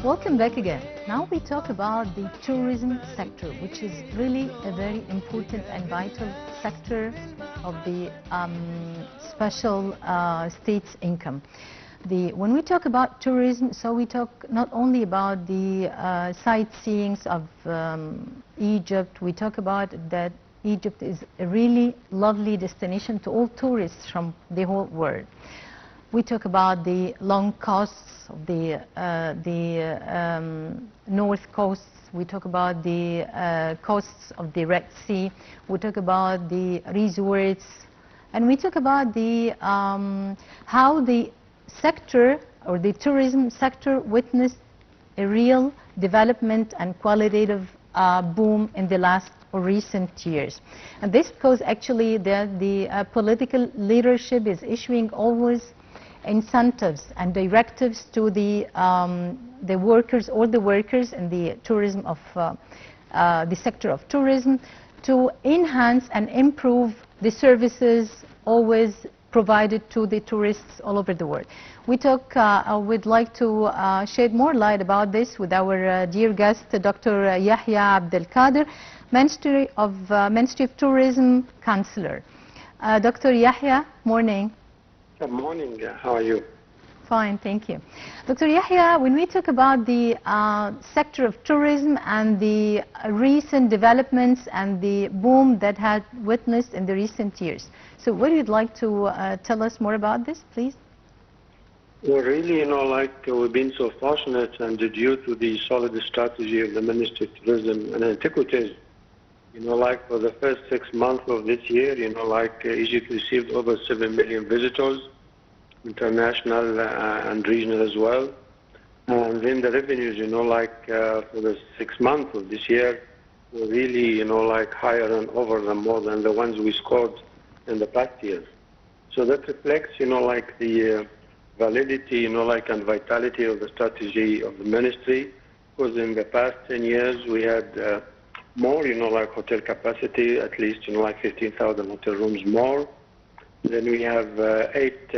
Welcome back again. Now we talk about the tourism sector, which is really a very important and vital sector of the special state's income. When we talk about tourism, so we talk not only about the sightseeings of Egypt, we talk about that Egypt is a really lovely destination to all tourists from the whole world. We talk about the long coasts of the north coasts. We talk about the coasts of the Red Sea. We talk about the resorts, and we talk about the how the sector or the tourism sector witnessed a real development and qualitative boom in the last or recent years. And this because actually the political leadership is issuing always incentives and directives to the workers or the workers in the tourism of the sector of tourism to enhance and improve the services always provided to the tourists all over the world. We'd like to shed more light about this with our dear guest, Dr. Yehia Abdel Qader, Ministry of Tourism Counselor. Dr. Yehia, morning. Good morning. How are you? Fine, thank you. Dr. Yehia, when we talk about the sector of tourism and the recent developments and the boom that had witnessed in the recent years, so what would you like to tell us more about this, please? Well, really, we've been so fortunate, and due to the solid strategy of the Ministry of Tourism and Antiquities, for the first 6 months of this year, Egypt received over 7 million visitors, international and regional as well. And then the revenues, for the 6 months of this year were really, higher and over them more than the ones we scored in the past years. So that reflects, the validity, and vitality of the strategy of the ministry, because in the past 10 years we had more, hotel capacity, at least, 15,000 hotel rooms more. Then we have 8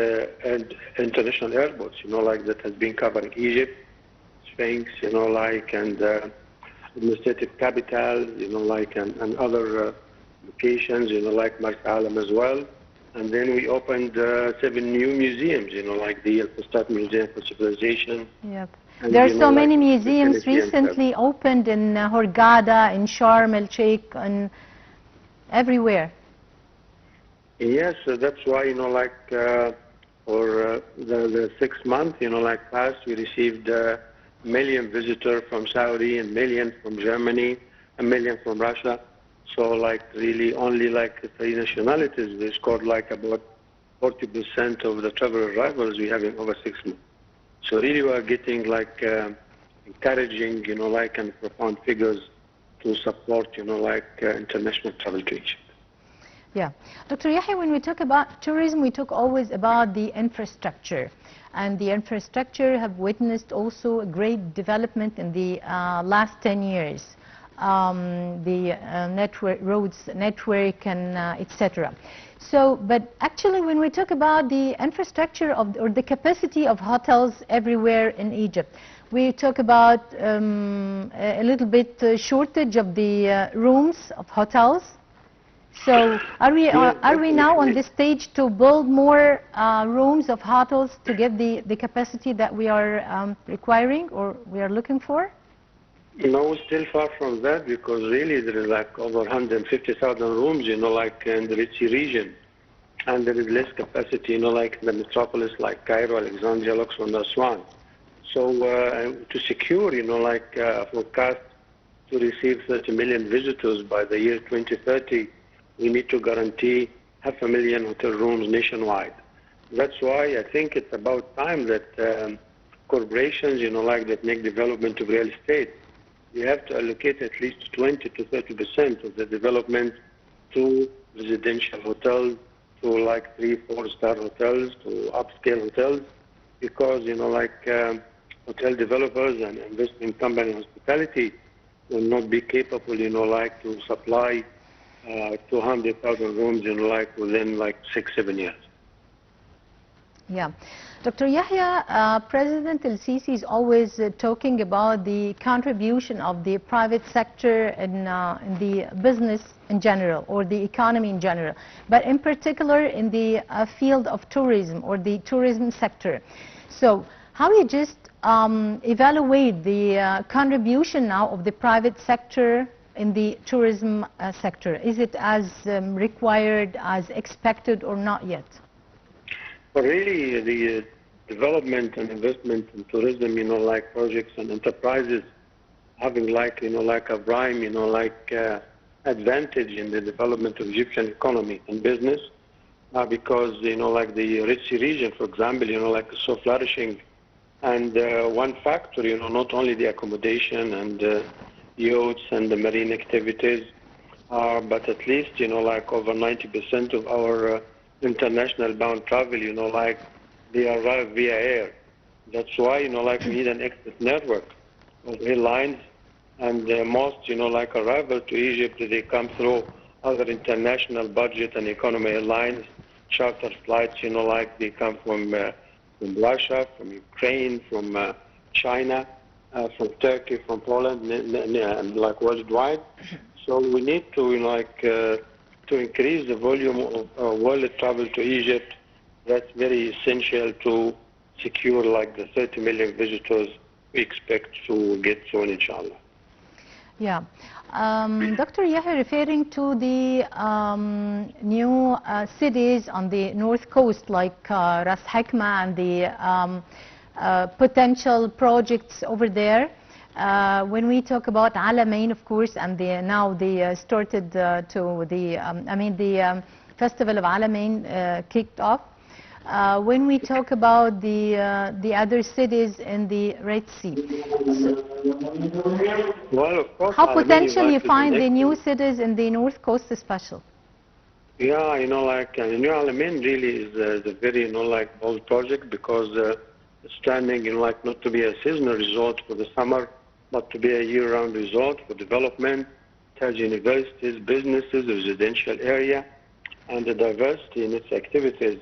international airports, that has been covering Egypt, Sphinx, and administrative capitals, and other locations, like Marsa Alam as well. And then we opened 7 new museums, like the Al-Fustat Museum for Civilization. Yep. There are so many museums recently opened in Hurghada, in Sharm el-Sheikh, and everywhere. Yes, so that's why, for the 6 months, past, we received 1 million visitors from Saudi, 1 million from Germany, 1 million from Russia. So, really only 3 nationalities, they scored about 40% of the travel arrivals we have in over 6 months. So really we are getting encouraging, and profound figures to support, international travel to Egypt. Yeah. Dr. Yehia, when we talk about tourism, we talk always about the infrastructure. And the infrastructure have witnessed also a great development in the last 10 years. The network, roads network, and etc. So, but actually when we talk about the infrastructure or the capacity of hotels everywhere in Egypt, we talk about a little bit shortage of the rooms of hotels. So are we now on this stage to build more rooms of hotels to get the capacity that we are requiring or we are looking for? Still far from that, because really there is over 150,000 rooms, in the Red Sea region. And there is less capacity, in the metropolis like Cairo, Alexandria, Luxor, and Aswan. So to secure, forecast to receive 30 million visitors by the year 2030, we need to guarantee 500,000 hotel rooms nationwide. That's why I think it's about time that corporations, that make development of real estate, you have to allocate at least 20 to 30% of the development to residential hotels, to 3-4-star hotels, to upscale hotels, because hotel developers and investment company hospitality will not be capable, to supply 200,000 rooms, within 6-7 years. Yeah. Dr. Yehia, President El-Sisi is always talking about the contribution of the private sector in the business in general, or the economy in general, but in particular in the field of tourism or the tourism sector. So how you just evaluate the contribution now of the private sector in the tourism sector? Is it as required, as expected, or not yet? Well, really, the development and investment in tourism, like projects and enterprises having like, like a prime, advantage in the development of Egyptian economy and business, because, like the Red Sea region, for example, like is so flourishing. And one factor, not only the accommodation and yachts and the marine activities, but at least, like over 90% of our international bound travel, like they arrive via air. That's why, like we need an express network of airlines, and most, like arrival to Egypt, they come through other international budget and economy airlines, charter flights, like they come from Russia, from Ukraine, from China, from Turkey, from Poland, and like worldwide. So we need to, to increase the volume of world travel to Egypt. That's very essential to secure like the 30 million visitors we expect to get soon, inshallah. Yeah. Dr. Yehia, referring to the new cities on the north coast like Ras Hikma and the potential projects over there, when we talk about Alamein, of course, and now they started the festival of Alamein kicked off. When we talk about the other cities in the Red Sea, well, of course, how potential you find the new cities in the north coast special? Yeah, like the new Alamein really is a very, like bold project, because it's standing, like not to be a seasonal resort for the summer, but to be a year-round resort for development. It has universities, businesses, residential area, and the diversity in its activities.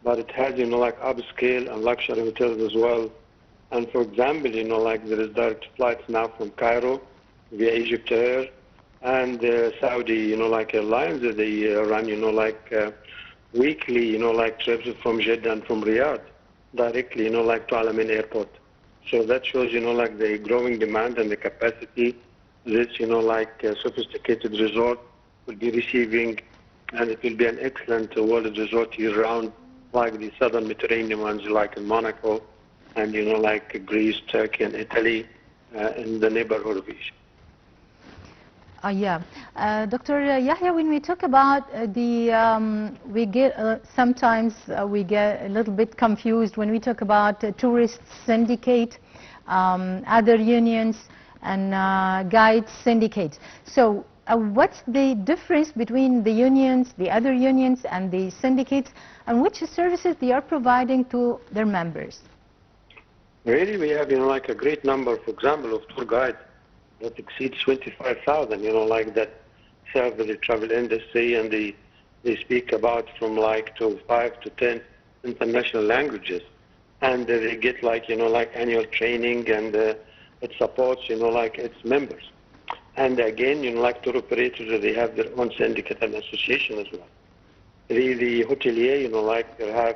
But it has, like upscale and luxury hotels as well. And for example, like there is direct flights now from Cairo via Egypt Air, and Saudi, like airlines, they run, like weekly, like trips from Jeddah and from Riyadh directly, like to Alamein Airport. So that shows, like the growing demand and the capacity this, like sophisticated resort will be receiving, and it will be an excellent world resort year-round, like the southern Mediterranean ones, like in Monaco, and like Greece, Turkey, and Italy, in the neighborhood of Egypt. Yeah, Dr. Yehia, when we talk about we get sometimes we get a little bit confused when we talk about tourist syndicate, other unions, and guide syndicates. So what's the difference between the unions, the other unions, and the syndicates, and which services they are providing to their members? Really, we have, like a great number, for example, of tour guides that exceeds 25,000, like that serve the travel industry, and they speak about from like to 5 to 10 international languages, and they get like, like annual training, and it supports, like its members. And again, like tour operators, they have their own syndicate and association as well. The hotelier, like they have,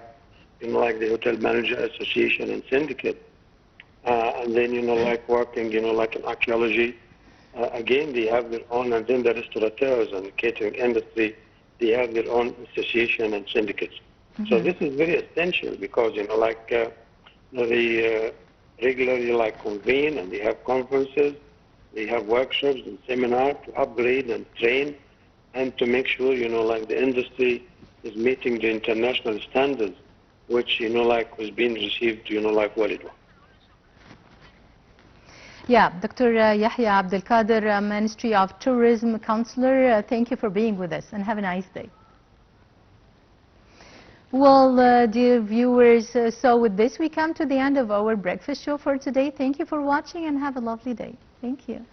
like the Hotel Manager Association and Syndicate. And then, like working, like in archaeology, again, they have their own, and then the restaurateurs and catering industry, they have their own association and syndicates. Mm-hmm. So this is very essential, because, like they regularly like convene, and they have conferences, they have workshops and seminars to upgrade and train, and to make sure, like the industry is meeting the international standards, which, like was being received, like worldwide. Yeah, Dr. Yehia Abdel Qader, Ministry of Tourism Counselor, thank you for being with us, and have a nice day. Well, dear viewers, so with this we come to the end of our breakfast show for today. Thank you for watching, and have a lovely day. Thank you.